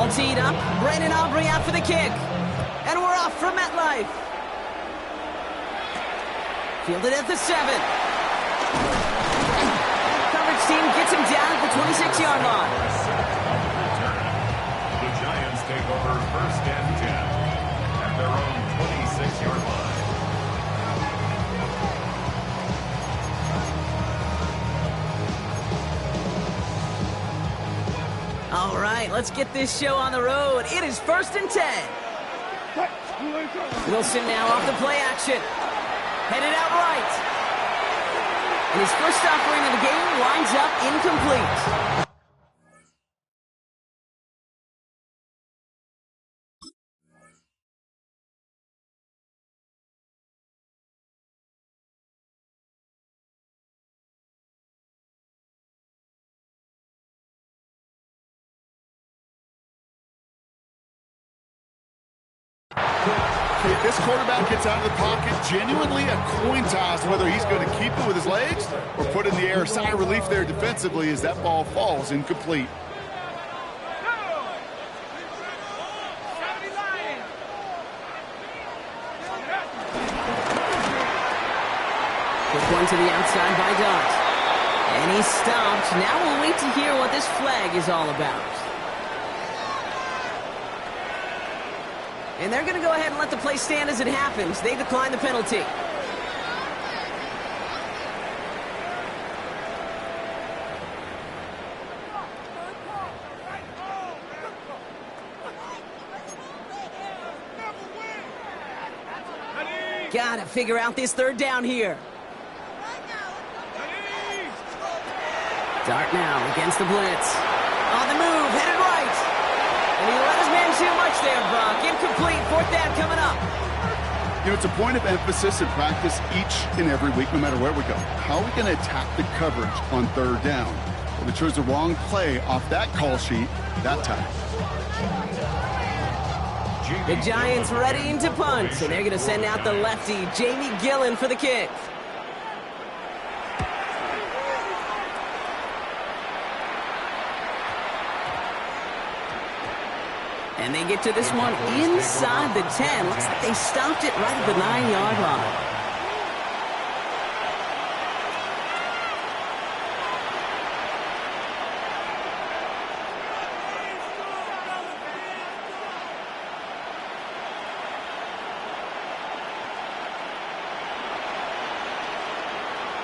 All teed up. Brandon Aubrey out for the kick. And we're off from MetLife. Fielded at the 7. Coverage team gets him down at the 26-yard line. The Giants take over 1st and 10 at their own 26-yard line. All right, let's get this show on the road. It is 1st and 10. Wilson now off the play action. Headed out right. And his first offering of the game winds up incomplete. If this quarterback gets out of the pocket, genuinely a coin toss whether he's going to keep it with his legs or put in the air. Sigh of relief there defensively as that ball falls incomplete. Quick one to the outside by Dart. And he's stopped. Now we'll wait to hear what this flag is all about. And they're going to go ahead and let the play stand as it happens. They decline the penalty. Got to figure out this 3rd down here. Dart now against the blitz. On the move, headed right. And he let his man too much there, Brock. Incomplete. 4th down coming up. You know, it's a point of emphasis in practice each and every week, no matter where we go. How are we going to attack the coverage on 3rd down? Well, they chose the wrong play off that call sheet that time. The Giants readying to punt, and they're going to send out the lefty, Jamie Gillen, for the kick. And they get to this one inside the 10. Looks like they stopped it right at the 9-yard line.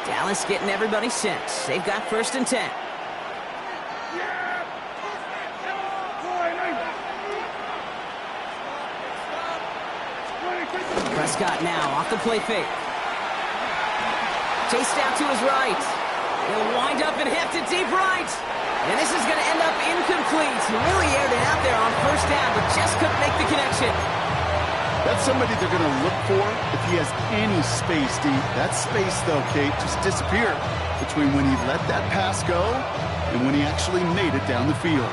Dallas getting everybody set. They've got 1st and 10. Prescott now off the play fake. Chased out to his right. He'll wind up and heft it deep right. And this is going to end up incomplete. He really aired it out there on 1st down, but just couldn't make the connection. That's somebody they're going to look for if he has any space deep. That space, though, Kate, just disappeared between when he let that pass go and when he actually made it down the field.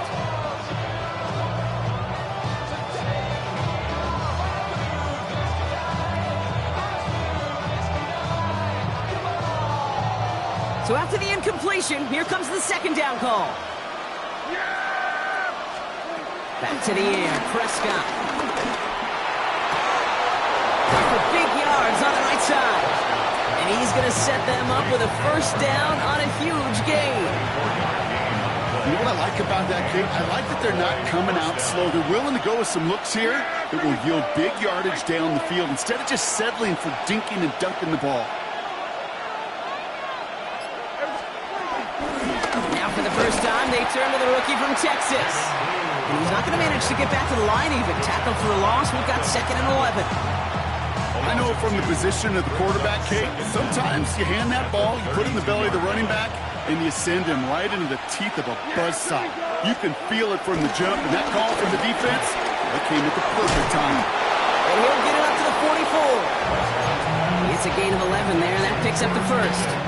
So after the incompletion, here comes the 2nd down call. Back to the air, Prescott. For big yards on the right side. And he's going to set them up with a 1st down on a huge gain. You know what I like about that, Kate? I like that they're not coming out slow. They're willing to go with some looks here that will yield big yardage down the field instead of just settling for dinking and dunking the ball. For the first time, they turn to the rookie from Texas. And he's not going to manage to get back to the line even. Tackle for a loss. We've got 2nd and 11. I know from the position of the quarterback, Kate, sometimes you hand that ball, you put it in the belly of the running back, and you send him right into the teeth of a buzzsaw. You can feel it from the jump, and that call from the defense, that came at the perfect time. And he'll get it up to the 44. It's a gain of 11 there, and that picks up the 1st.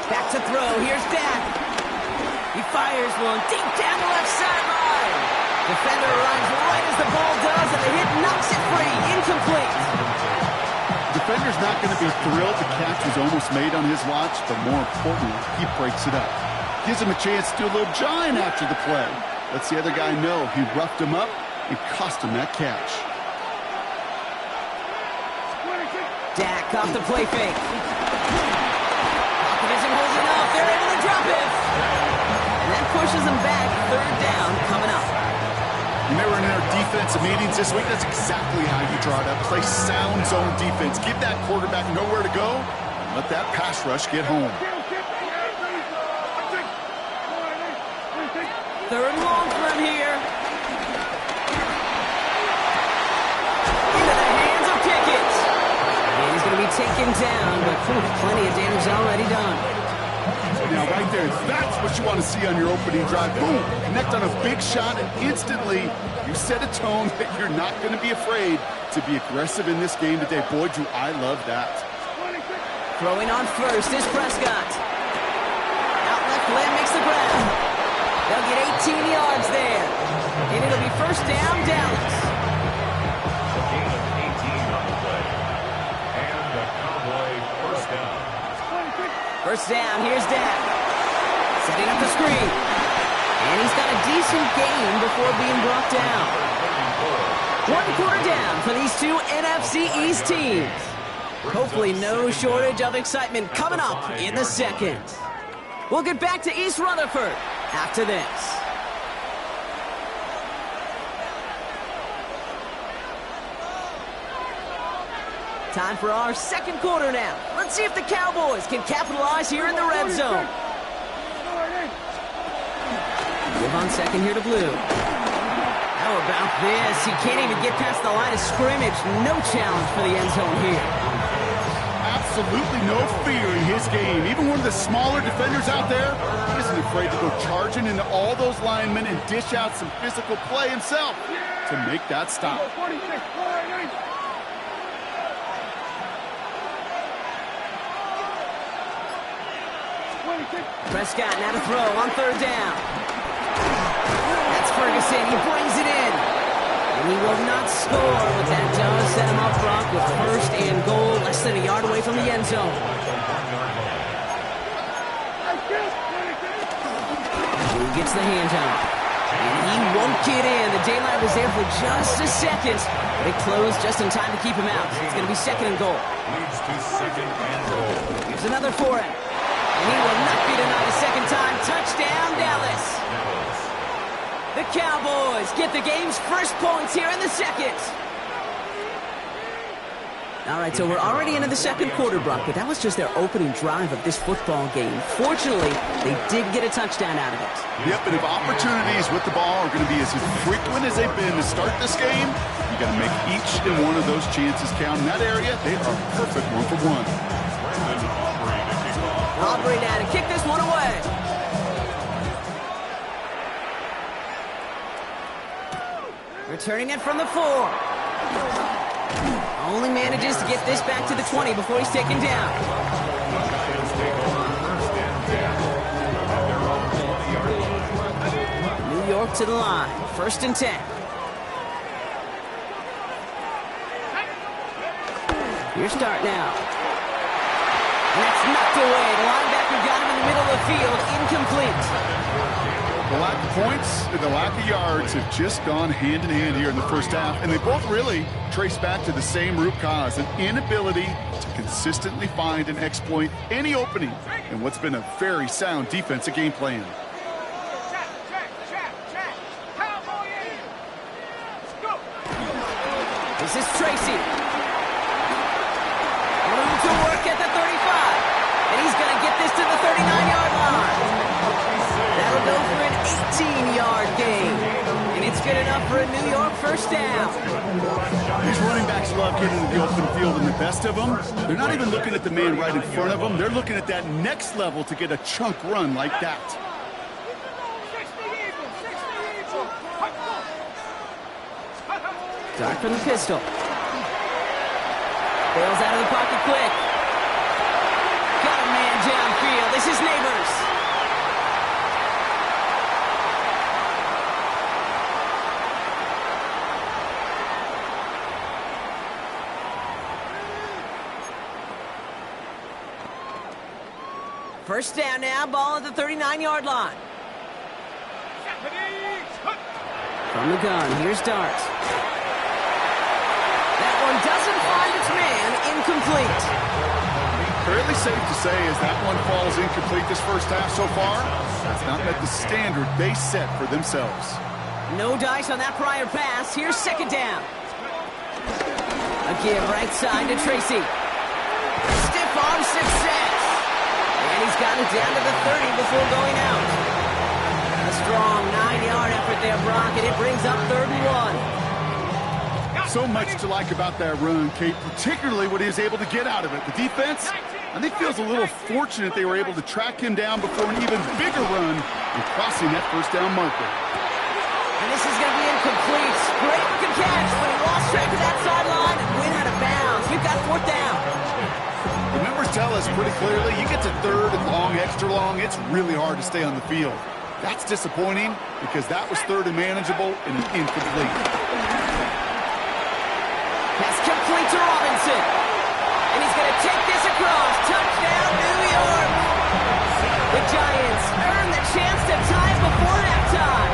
Back to throw. Here's Dak. He fires one deep down the left sideline. Defender runs right as the ball does, and the hit knocks it free. Incomplete. defender's not going to be thrilled the catch was almost made on his watch, but more importantly, he breaks it up. Gives him a chance to do a little giant after the play. Lets the other guy know he roughed him up and cost him that catch. Dak off the play fake. Pocket isn't holding up. They're able to drop it. And that pushes them back. Third down coming up. When they were in their defensive meetings this week, that's exactly how you draw it up. Play sound zone defense. Give that quarterback nowhere to go. Let that pass rush get home. Third and long for him here. Into the hands of Pickett. And he's going to be taken down, but plenty of damage already done. Now, right there, that's what you want to see on your opening drive. Boom! Connect on a big shot, and instantly you set a tone that you're not going to be afraid to be aggressive in this game today. Boy, do I love that. Throwing on first is Prescott. Out left, Lamb makes the grab. They'll get 18 yards there. And it'll be first down, Dallas. A gain of 18 on the play. And the Cowboy first down. First down, here's Dak. Setting up the screen. And he's got a decent gain before being brought down. 1 quarter down for these two NFC East teams. Hopefully no shortage of excitement coming up in the second. We'll get back to East Rutherford after this. Time for our second quarter now. Let's see if the Cowboys can capitalize here in the red zone. Give on second here to Blue. How about this? He can't even get past the line of scrimmage. No challenge for the end zone here. Absolutely no fear in his game. Even one of the smaller defenders out there, he isn't afraid to go charging into all those linemen and dish out some physical play himself to make that stop. Prescott now to throw on third down. That's Ferguson. He brings it in. And he will not score, but that does set him up front with first and goal, less than a yard away from the end zone. Who gets the handoff? And he won't get in. The daylight was there for just a second. They closed just in time to keep him out. It's going to be second and goal. Leads to second and goal. Here's another for him. And he will not be denied a second time. Touchdown, Dallas. The Cowboys get the game's first points here in the second. All right, so we're already into the second quarter, Brock, but that was just their opening drive of this football game. Fortunately, they did get a touchdown out of it. Yep, and if opportunities with the ball are going to be as frequent as they've been to start this game, you got to make each and one of those chances count. In that area, they are perfect 1-for-1. Aubrey now to kick this one away. Returning it from the 4. Only manages to get this back to the 20 before he's taken down. New York to the line. First and 10. Your start now. And that's knocked away. The linebacker got him in the middle of the field. Incomplete. The lack of points and the lack of yards have just gone hand in hand here in the first half, and they both really trace back to the same root cause, an inability to consistently find and exploit any opening in what's been a very sound defensive game plan. This is Tracy. Room to work at the 35. And he's going to get this to the 39-yard line. That'll go for an 18-yard gain. And it's good enough for a New York first down. These running backs love getting into the open field, and the best of them, they're not even looking at the man right in front of them. They're looking at that next level to get a chunk run like that. Dark from the pistol. Bails out of the pocket quick. Got a man downfield. This is Neighbors. First down now, ball at the 39-yard line. From the gun, here's Dart. That one doesn't find its man, incomplete. Fairly safe to say as that one falls incomplete this first half so far, it's not met the standard they set for themselves. No dice on that prior pass. Here's second down. A give right side to Tracy. Stiff arm success. And he's got it down to the 30 before going out. A strong 9-yard effort there, Brock, and it brings up 3rd and 1. So much to like about that run, Kate, particularly what he was able to get out of it. The defense, I think, feels a little fortunate they were able to track him down before an even bigger run and crossing that first down marker. And this is going to be incomplete. Great looking catch, but he lost track of that sideline and went out of bounds. We've got 4th down. The numbers tell us pretty clearly, you get to 3rd and long, extra long, it's really hard to stay on the field. That's disappointing because that was 3rd and manageable and an incomplete. Pass complete to Robinson. And he's going to take this across. Touchdown, New York. The Giants earn the chance to tie it before halftime.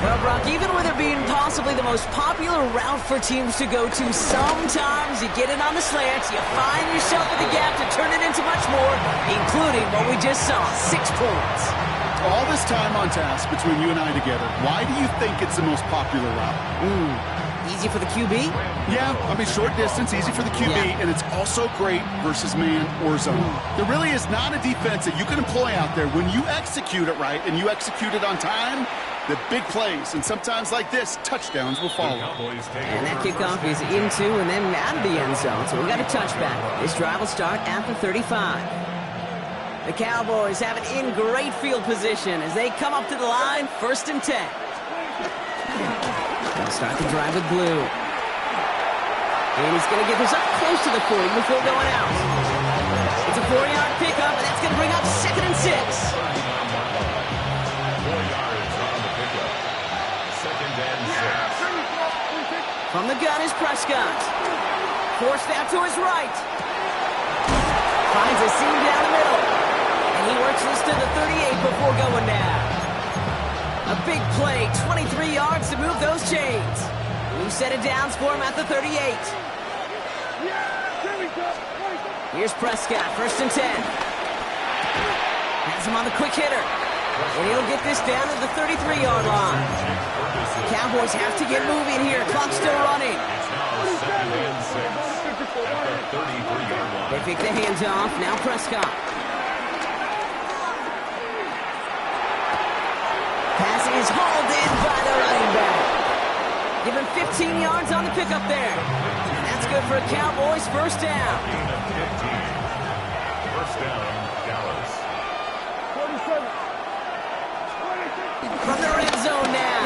Well, Brock, even with it being possibly the most popular route for teams to go to, sometimes you get it on the slants, you find yourself in the gap to turn it into much more, including what we just saw, 6 points. All this time on task between you and I together, why do you think it's the most popular route? Easy for the QB? Yeah, I mean, short distance, easy for the QB, and it's also great versus man or zone. There really is not a defense that you can employ out there when you execute it right and you execute it on time, the big plays, and sometimes like this, touchdowns will follow. And that kickoff is into and then out of the end zone, so we got a touchback. This drive will start at the 35. The Cowboys have it in great field position as they come up to the line, 1st and 10. They'll start the drive with Blue. And he's going to get this up close to the 40 before going out. It's a 4-yard pickup, and that's going to bring up 2nd and 6. 4 yards on the pickup. 2nd and 6. From the gun is Prescott. Forced out to his right. Finds a seam down the middle. And he works this to the 38 before going down. A big play, 23 yards to move those chains. New set of downs for him at the 38. Here's Prescott, 1st and 10. Has him on the quick hitter. And he'll get this down to the 33-yard line. Cowboys have to get moving here. Clock's still running. It's now 2nd and 6 at the 33-yard line. They pick the hands off. Now Prescott. Pass is hauled in by the running back. Give him 15 yards on the pickup there. And that's good for a Cowboys 1st down. 15. 1st down, Dallas. From the red zone now.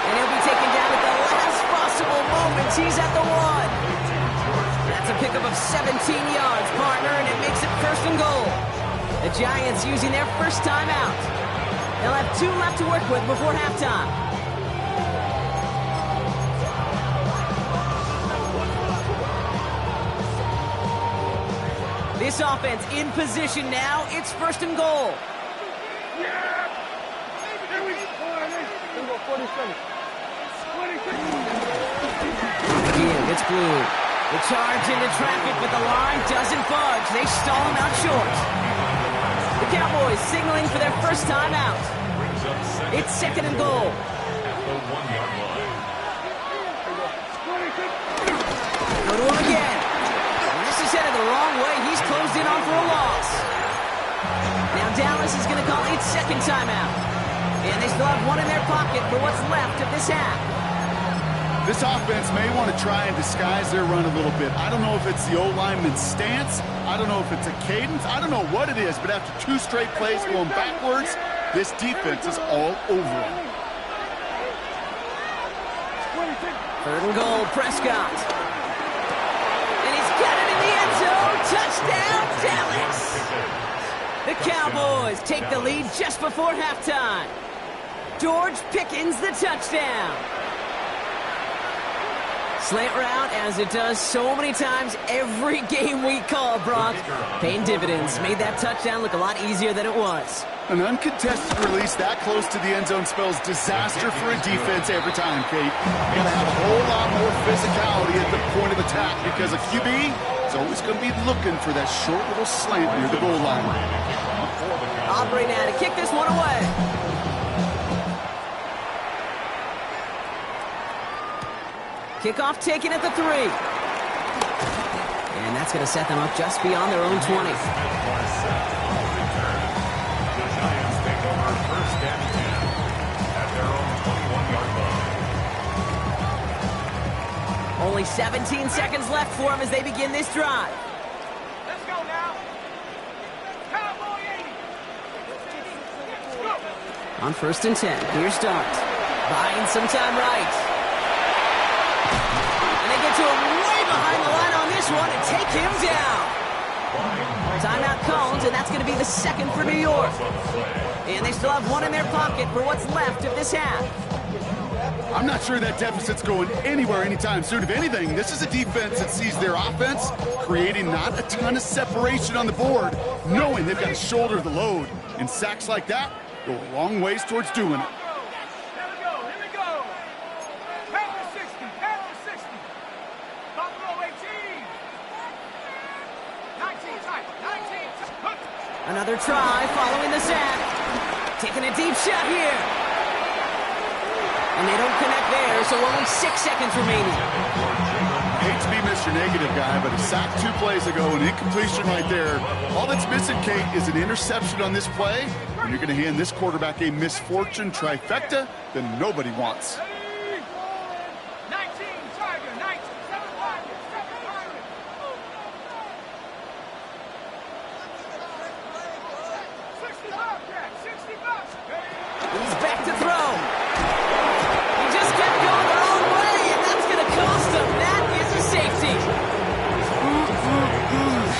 And he'll be taken down at the last possible moment. He's at the 1. That's a pickup of 17 yards, partner, and it makes it 1st and goal. The Giants using their first time out. They'll have 2 left to work with before halftime. This offense in position now. It's 1st and goal. Again, it's Blue. The charge into traffic, but the line doesn't budge. They stall him out short. The Cowboys signaling for their first time out. It's 2nd and goal. At the 1-yard line. Go to him again. And this is headed the wrong way. He's closed in on for a loss. Now Dallas is going to call its 2nd timeout. And they still have 1 in their pocket for what's left of this half. This offense may want to try and disguise their run a little bit. I don't know if it's the O-lineman's stance. I don't know if it's a cadence. I don't know what it is, but after 2 straight plays going backwards, this defense is all over them. 3rd and goal, Prescott. And he's got it in the end zone. Touchdown, Dallas. The Cowboys take the lead just before halftime. George Pickens, the touchdown. Slant route, as it does so many times every game we call, Brock. Paying dividends. Made that touchdown look a lot easier than it was. An uncontested release that close to the end zone spells disaster for a defense every time, Kate. You're going to have a whole lot more physicality at the point of attack because a QB is always going to be looking for that short little slant near the goal line. Aubrey now to kick this one away. Kickoff taken at the 3. And that's going to set them up just beyond their own 20. Only 17 seconds left for them as they begin this drive. Let's go now. Cowboy 80. Let's go. On 1st and 10, here's Dart. Buying some time right. And they get to him way behind the line on this one and take him down. Timeout called, and that's going to be the second for New York. And they still have one in their pocket for what's left of this half. I'm not sure that deficit's going anywhere anytime soon. If anything, this is a defense that sees their offense creating not a ton of separation on the board, knowing they've got to shoulder the load. And sacks like that go a long ways towards doing it. Here we go. Power 60. Buffalo 18. 19 tight. Another try following the sack. Taking a deep shot here. And they don't connect there, so only 6 seconds remaining. Hate to be Mr. Negative guy, but a sack 2 plays ago, an incompletion right there. All that's missing, Kate, is an interception on this play, and you're going to hand this quarterback a misfortune trifecta that nobody wants. 19 Tiger. 19. 7 Tiger. 7 Tiger. $60. He's back to throw. He just kept going the wrong way, and that's going to cost him. That is a safety.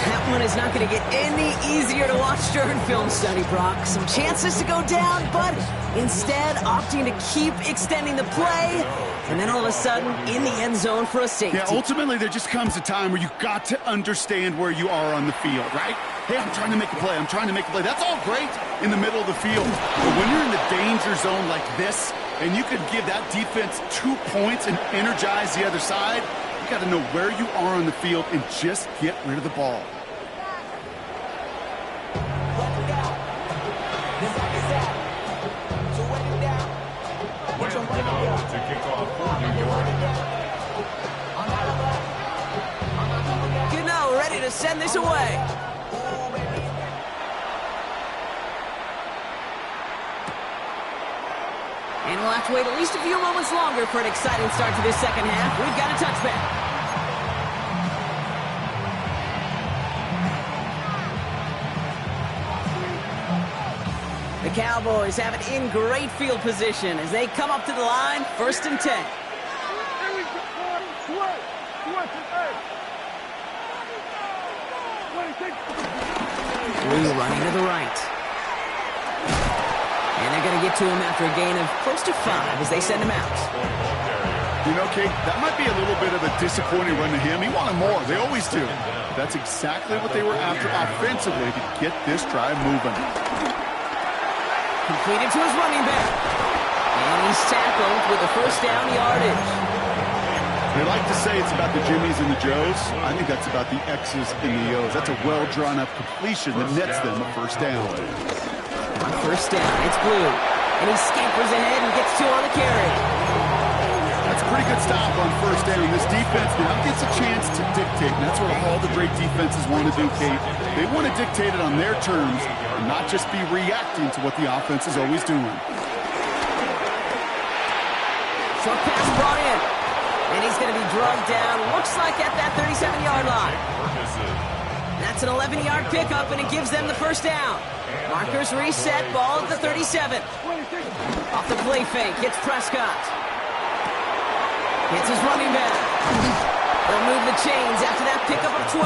That one is not going to get any easier to watch during film study, Brock. Some chances to go down, but instead opting to keep extending the play, and then all of a sudden in the end zone for a safety. Yeah, ultimately there just comes a time where you've got to understand where you are on the field, right? Hey, I'm trying to make a play. That's all great in the middle of the field. But when you're in the danger zone like this, and you can give that defense 2 points and energize the other side, you got to know where you are on the field and just get rid of the ball. To kick off for New York. Gano ready to send this away. And we'll have to wait at least a few moments longer for an exciting start to this second half. We've got a touchback. The Cowboys have it in great field position as they come up to the line, 1st and 10. Blue running to the right. And they're going to get to him after a gain of close to 5 as they send him out. You know, Kate, that might be a little bit of a disappointing run to him. He wanted more. They always do. That's exactly what they were after offensively to get this drive moving. Completed to his running back. And he's tackled with a 1st down yardage. They like to say it's about the Jimmies and the Joes. I think that's about the X's and the O's. That's a well-drawn-up completion that nets them a 1st down. On 1st down, it's Blue. And he scampers ahead and gets 2 on the carry. That's a pretty good stop on 1st down. This defense now gets a chance to dictate, and that's what all the great defenses want to do, Kate. They want to dictate it on their terms and not just be reacting to what the offense is always doing. Short pass brought in. And he's going to be drugged down, looks like at that 37-yard line. That's an 11-yard pickup, and it gives them the 1st down. Markers reset, ball at the 37. Off the play fake, hits Prescott. Hits his running back. They'll move the chains after that pickup of 12.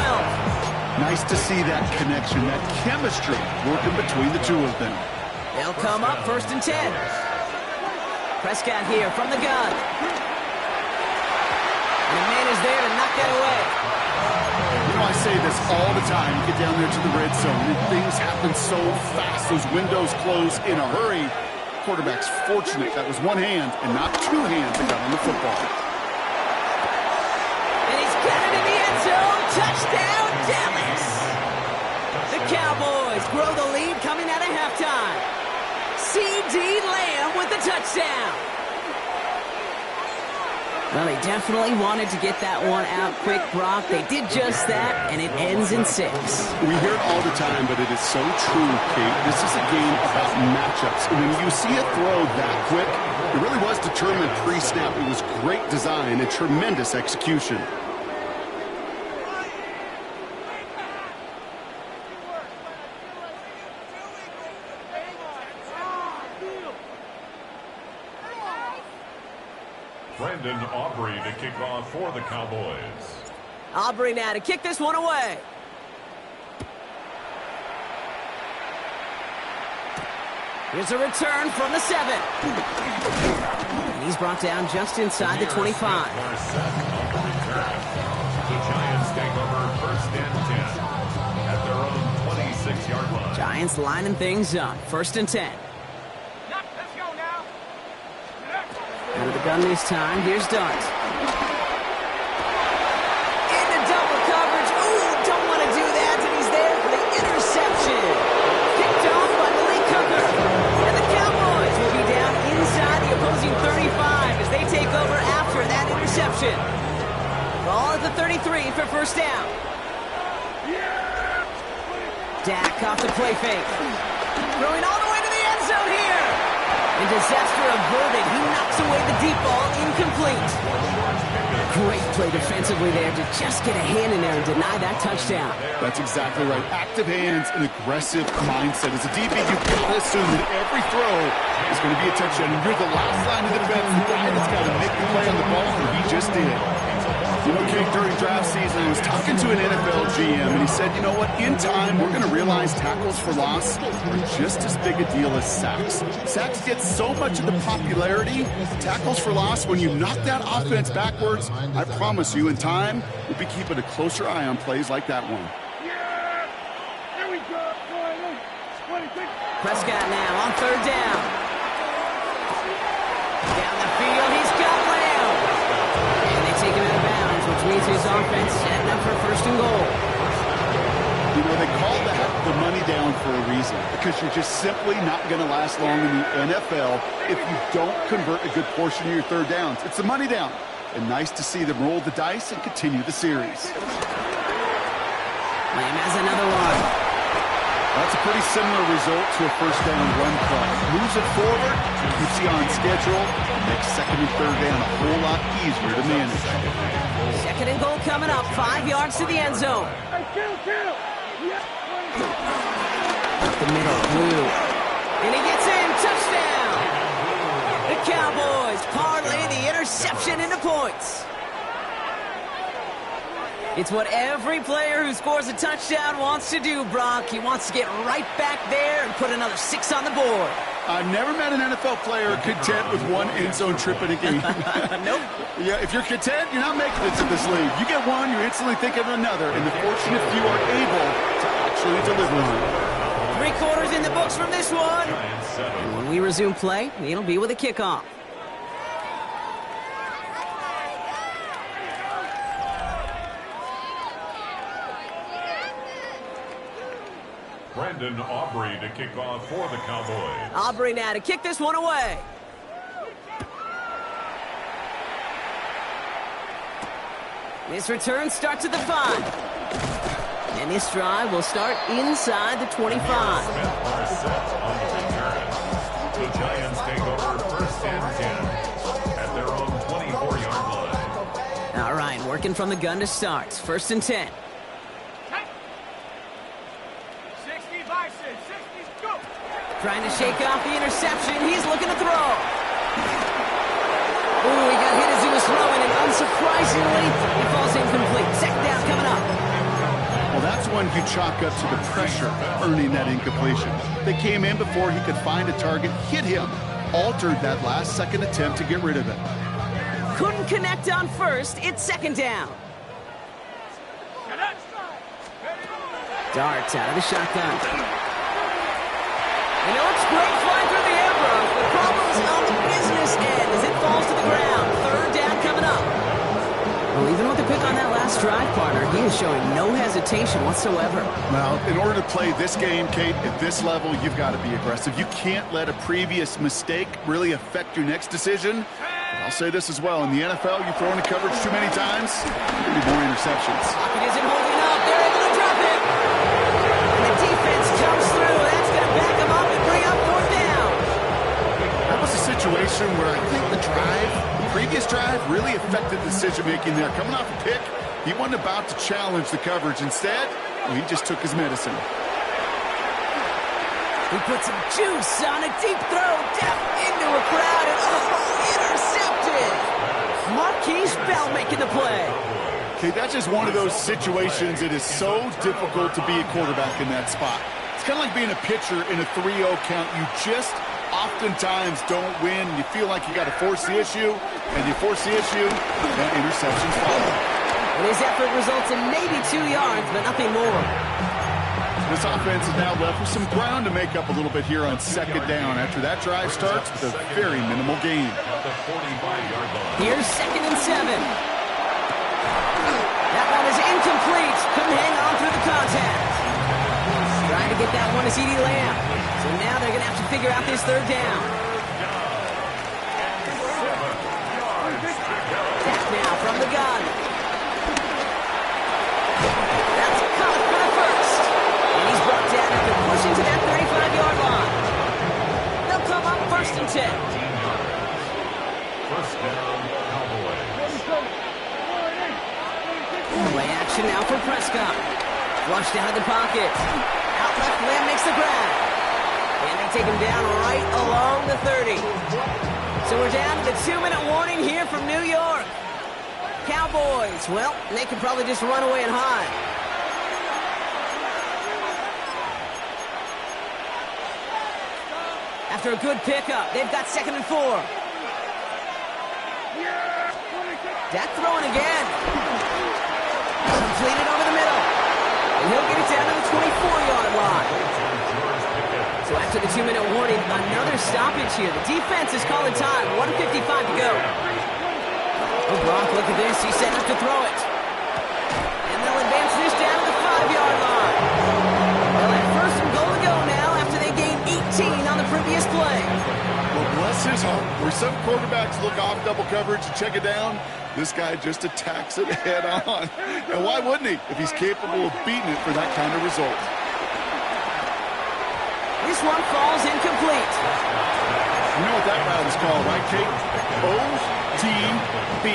Nice to see that connection, that chemistry working between the two of them. They'll come up 1st and 10. Prescott here from the gun. And is there to knock that away. You know, I say this all the time. You get down there to the red zone, and things happen so fast. Those windows close in a hurry. Quarterback's fortunate that was one hand and not two hands that got on the football. And he's got it in the end zone. Touchdown, Dallas. The Cowboys grow the lead coming out of halftime. C.D. Lamb with the touchdown. Well, they definitely wanted to get that one out quick, Brock. They did just that, and it ends in 6. We hear it all the time, but it is so true, Kate. This is a game about matchups. And when you see a throw that quick, it really was determined pre-snap. It was great design and tremendous execution. Brendan Aubrey to kick off for the Cowboys. Aubrey now to kick this one away. Here's a return from the 7. And he's brought down just inside the 25. Are set on the return. The Giants take over first and 10 at their own 26-yard line. Giants lining things up. First and 10. Let's go now. Out of the gun this time. Here's Dart. Into double coverage. Ooh, don't want to do that. And he's there for the interception. Picked off by Malik Cooker. And the Cowboys will be down inside the opposing 35 as they take over after that interception. Ball at the 33 for first down. Dak off the play fake. Throwing all the way to the end zone here. And disaster averted. He knocks away the deep ball, incomplete. Great play defensively there to just get a hand in there and deny that touchdown. That's exactly right. Active hands and aggressive mindset. As a DB, you've got to assume that every throw is going to be a touchdown. And you're the last line of defense, the guy that's got to make the play on the ball, and he just did. You know, Kate, during draft season, I was talking to an NFL GM, and he said, you know what, in time, we're going to realize tackles for loss are just as big a deal as sacks. Sacks get so much of the popularity. Tackles for loss, when you knock that offense backwards, I promise you, in time, we'll be keeping a closer eye on plays like that one. Here we go. Prescott now on third down. Down the field, he's got Lamb. And they take him out of bounds, which means his offense setting up for first and goal. You know, they call that the money down for a reason, because you're just simply not going to last long in the NFL if you don't convert a good portion of your third downs. It's the money down. And nice to see them roll the dice and continue the series. Lamb has another one. That's a pretty similar result to a first down run play. Moves it forward, keeps you on schedule, makes second and third down a whole lot easier to manage. Second and goal coming up, 5 yards to the end zone. Hey, kill. Up the middle, Blue. And he gets in, touchdown. The Cowboys parlay the interception into points. It's what every player who scores a touchdown wants to do, Brock. He wants to get right back there and put another 6 on the board. I've never met an NFL player content with one end zone trip in a game. Nope. Yeah, if you're content, you're not making it to this league. You get one, you're instantly thinking of another, and the fortunate few are able to actually deliver on it. 3 quarters in the books from this one. And when we resume play, it'll be with a kickoff. Brendan Aubrey to kick off for the Cowboys. Aubrey now to kick this one away. This return starts at the 5. And this drive will start inside the 25. Are set on the return. The Giants take over first and 10 at their own 24-yard line. All right, working from the gun to start. First and 10. 60 Bison, 60 go. Trying to shake off the interception. He's looking to throw. Ooh, he got hit as he was throwing, and unsurprisingly, he falls incomplete. Second down coming up. Well, that's one you chalk up to the pressure earning that incompletion. They came in before he could find a target, hit him, altered that last-second attempt to get rid of it. couldn't connect on first. It's second down. Darts out of the shotgun. You know, it's great flying through the air, bro. The problem's on the business end as it falls to the ground. Third down coming up. Well, even with the pick on that last drive, partner, he is showing no hesitation whatsoever. Well, in order to play this game, Kate, at this level, you've got to be aggressive. You can't let a previous mistake really affect your next decision. I'll say this as well. In the NFL, you throw into coverage too many times, there'll be more interceptions. Pocket isn't holding up. They're able to drop it. And the defense jumps through. That's going to back them up and bring up fourth down. That was a situation where I think the previous drive, really affected decision-making there. Coming off a pick, he wasn't about to challenge the coverage. Instead, well, he just took his medicine. He put some juice on a deep throw down into a crowd and intercepted. Marquise Bell making the play. Okay, that's just one of those situations. It is so difficult to be a quarterback in that spot. It's kind of like being a pitcher in a 3-0 count. You just oftentimes don't win. You feel like you got to force the issue, and you force the issue, and interceptions follow. And his effort results in maybe 2 yards, but nothing more. This offense is now left with some ground to make up a little bit here on second down after that drive starts with a very minimal gain. Here's 2nd and 7. That one is incomplete. Couldn't hang on through the contact. Trying to get that one to CeeDee Lamb. So now they're going to have to figure out this third down. Back now from the gun. That's caught for the first. And he's brought down after pushing to that 35-yard line. They'll come up 1st and 10. First down, Cowboys. Play action now for Prescott. Flushed out of the pocket. Out left, Lamb makes the grab. And they take him down right along the 30. So we're down to the 2-minute warning here from New York. Cowboys, well, they could probably just run away and hide. After a good pickup, they've got 2nd and 4. Dak throwing again. Completed over the middle. And he'll get it down to the 24-yard line. So after the 2-minute warning, another stoppage here. The defense is calling time. 1:55 to go. Oh, Brock, look at this. He's setting up to throw it. And they'll advance this down to the 5-yard line. Well, at 1st and goal to go now after they gained 18 on the previous play. Well, bless his heart. Where some quarterbacks look off double coverage and check it down, this guy just attacks it head on. And why wouldn't he if he's capable of beating it for that kind of result? This one falls incomplete. You know what that route is called, right, Kate? OTB.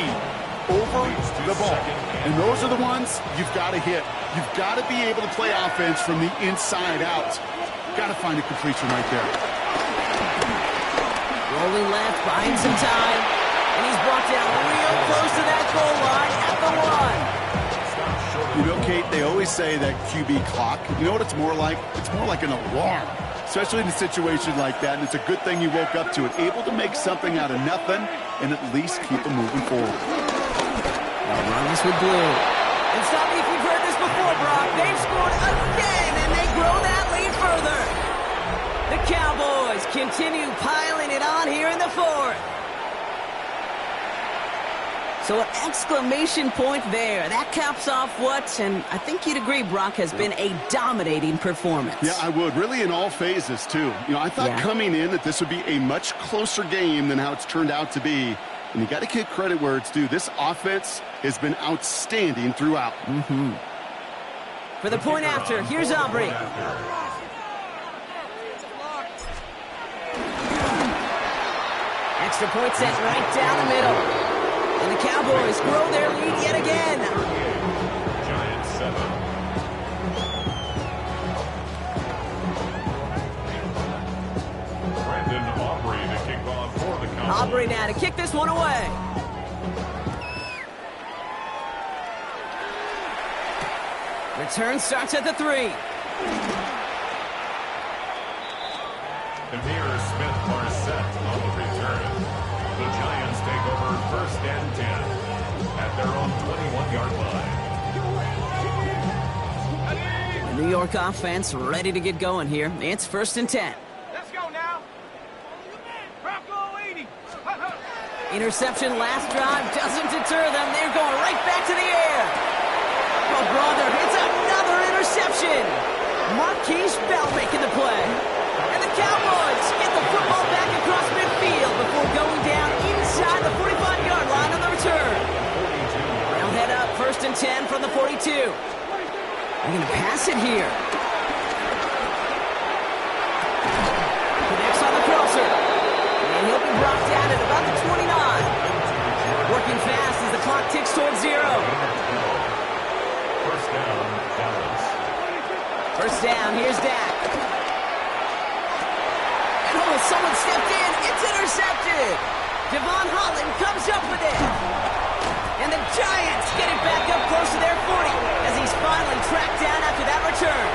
Over the ball. And those are the ones you've got to hit. You've got to be able to play offense from the inside out. Got to find a completion right there. Rolling left, buying some time. And he's brought down real close to that goal line at the 1. You know, Kate, they always say that QB clock. You know what it's more like? It's more like an alarm, especially in a situation like that. And it's a good thing you woke up to it, able to make something out of nothing and at least keep them moving forward. They'll run this with blue. And stop me if you've heard this before, Brock. They've scored again, and they grow that lead further. The Cowboys continue piling it on here in the 4th. So an exclamation point there. That caps off what, and I think you'd agree, Brock, has been a dominating performance. Yeah, I would. Really in all phases, too. You know, I thought coming in that this would be a much closer game than how it's turned out to be. And you got to give credit where it's due. This offense has been outstanding throughout. For the point after, here's Aubrey. Extra point set right down the middle. And the Cowboys grow their lead yet again. Giants 7. Brandon Aubrey to kick off for the Cowboys. Aubrey now to kick this one away. Return starts at the 3. Amir Smith-Marset on the return. The Giants take over first and 10 at their own 21-yard line. The New York offense ready to get going here. It's first and 10. Let's go now. Bronco 80. Interception last drive doesn't deter them. They're going right back to the air. Oh, brother, it's another interception. Marquise Bell making the play. And the Cowboys get the football back across midfield before going down inside the 45-yard line on the return. They'll head up first and 10 from the 42. They're going to pass it here. Connects on the crosser. And he'll be brought down at about the 29. Working fast as the clock ticks towards 0. First down, Dallas. First down, here's Dak. And oh, someone stepped in. It's intercepted. Devon Holland comes up with it. And the Giants get it back up close to their 40 as he's finally tracked down after that return.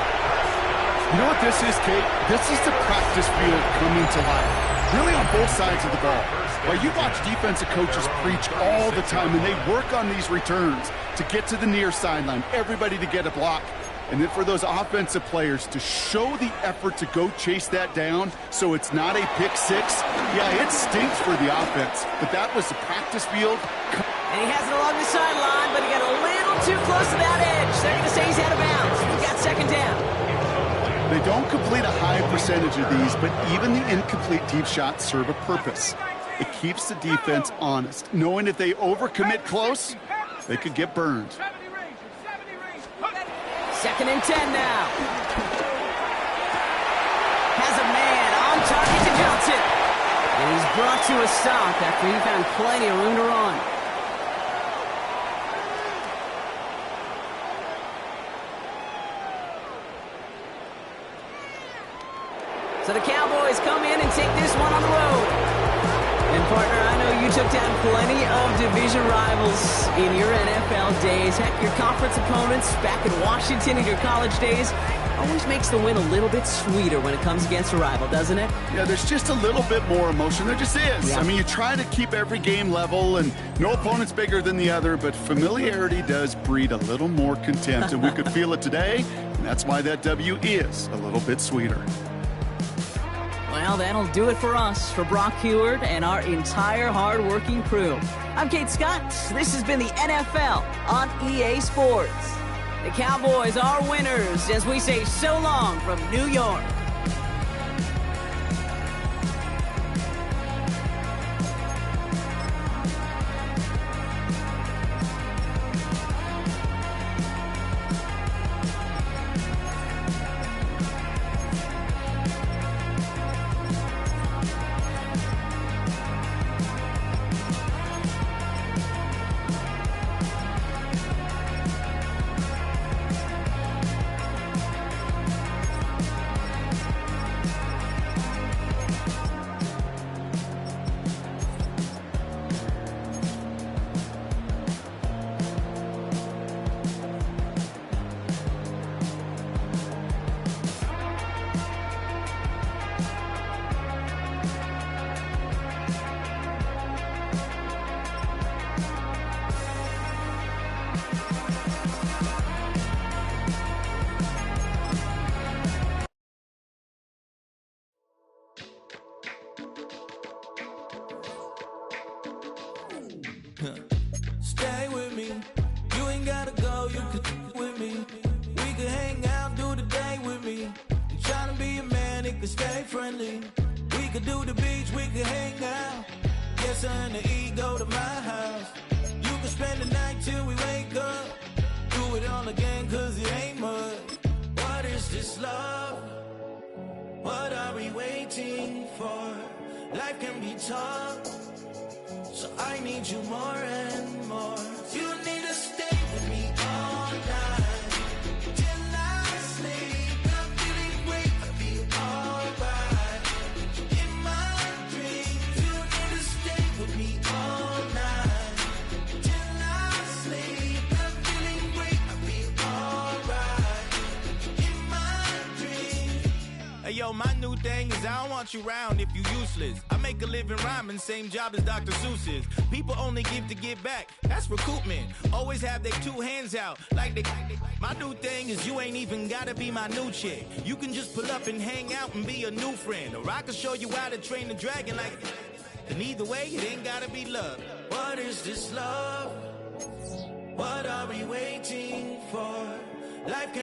You know what this is, Kate? This is the practice field coming to life. Really on both sides of the ball. Well, you watch defensive coaches preach all the time, and they work on these returns to get to the near sideline, everybody to get a block. And then for those offensive players to show the effort to go chase that down so it's not a pick six, yeah, it stinks for the offense. But that was the practice field. And he has it along the sideline, but he got a little too close to that edge. They're going to say he's out of bounds. We got second down. They don't complete a high percentage of these, but even the incomplete deep shots serve a purpose. It keeps the defense honest, knowing if they overcommit close, they could get burned. Second and 10 now. Has a man on target to Johnson. And he's brought to a stop after he found plenty of room to run. So the Cowboys come in and take this one on the road. And partner, I know you took down plenty of division rivals in your NFL days. Heck, your conference opponents back in Washington in your college days always makes the win a little bit sweeter when it comes against a rival, doesn't it? Yeah, there's just a little bit more emotion. There just is. Yeah. I mean, you try to keep every game level, and no opponent's bigger than the other, but familiarity does breed a little more contempt, and we could feel it today, and that's why that W is a little bit sweeter. Well, that'll do it for us, for Brock Heward and our entire hard-working crew. I'm Kate Scott. This has been the NFL on EA Sports. The Cowboys are winners as we say so long from New York. Stay with me. You ain't gotta go, you could with me. We could hang out, do the day with me. You tryna be a man, it could stay friendly. We could do the beach, we could hang out. Yes, and the E go to my house. You can spend the night till we wake up. Do it all again, cause it ain't much. What is this love? What are we waiting for? Life can be tough. So I need you more and more. You need to stay with me all night till I sleep. I'm feeling great, I'll be alright. In my dreams, you need to stay with me all night till I sleep. I'm feeling great, I'll be alright. In my dreams. Hey yo, Yo, my new thing is I don't want you around if you useless. I make a living rhyming, same job as Dr. Seuss's. People only give to give back, that's recoupment. Always have their two hands out, like they. My new thing is you ain't even gotta be my new chick. You can just pull up and hang out and be a new friend. Or I can show you how to train the dragon like. And either way, it ain't gotta be love. What is this love? What are we waiting for? Life can